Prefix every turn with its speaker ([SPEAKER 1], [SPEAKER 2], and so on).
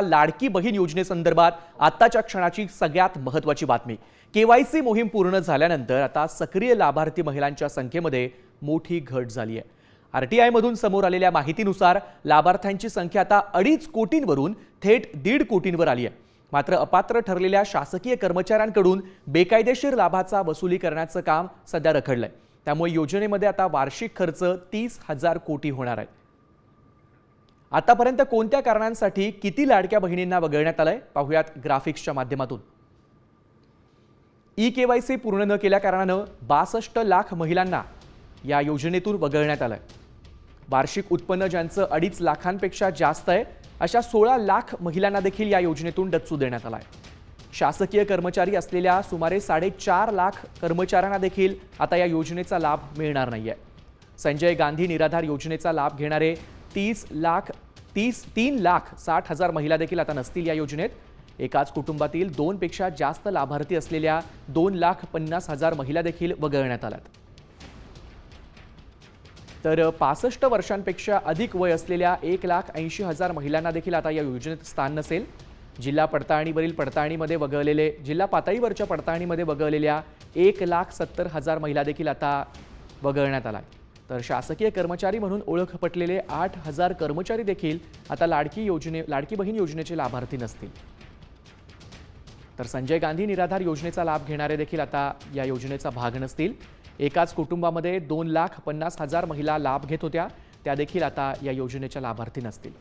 [SPEAKER 1] लाडकी बहीण योजनेसंदर्भात आताच्या क्षणाची सगळ्यात महत्त्वाची बातमी। केवायसी मोहीम पूर्ण झाल्यानंतर आता सक्रिय लाभार्थी महिलांच्या संख्येमध्ये मोठी घट झाली आहे। आरटीआय मधून समोर आलेल्या माहितीनुसार लाभार्थ्यांची संख्या आता 2.5 कोटींवरून थेट 1.5 कोटींवर आली आहे। मात्र अपात्र ठरलेल्या शासकीय कर्मचाऱ्यांकडून बेकायदेशीर लाभाचा वसुली करण्याचं काम सध्या रखडलंय। त्यामुळे योजनेमध्ये आता वार्षिक खर्च 30,000 कोटी होणार आहे। आतापर्यंत कोणत्या कारणांसाठी किती लाडक्या बहिणींना वगळण्यात आलंय पाहूयात ग्राफिक्सच्या माध्यमातून। ई-केवायसी पूर्ण न केल्या कारणानं 62 लाख महिलांना या योजनेतून वगळण्यात आलंय। वार्षिक उत्पन्न ज्यांचं 2.5 लाखांपेक्षा जास्त आहे अशा 16 लाख महिलांना देखील या योजनेतून डच्चू देण्यात आलाय। शासकीय कर्मचारी असलेल्या सुमारे 4.5 लाख कर्मचाऱ्यांना देखील आता या योजनेचा लाभ मिळणार नाहीये। संजय गांधी निराधार योजनेचा लाभ घेणारे 3,60,000 महिला देखील आता नसतील या योजनेत। एकाच कुटुंबातील 2 पेक्षा जास्त लाभार्थी असलेल्या 2,50,000 महिला देखील वगळण्यात आल्यात। तर 65 वर्षांपेक्षा अधिक वय असलेल्या 1,80,000 महिलांना देखील आता या योजनेत स्थान नसेल। जिल्हा पातळीवरच्या पडताळणीमध्ये वगळलेल्या 1,70,000 महिला देखील आता वगळण्यात आल्या। तर शासकीय कर्मचारी म्हणून ओळख पटलेले 8,000 कर्मचारी देखील आता लाडकी बहीण योजनेचे लाभार्थी नसतील। तर संजय गांधी निराधार योजनेचा लाभ घेणारे देखील आता या योजनेचा भाग नसतील। एकाच कुटुंबामध्ये 2,50,000 महिला लाभ घेत होत्या, त्या देखील आता या योजनेच्या लाभार्थी नसतील।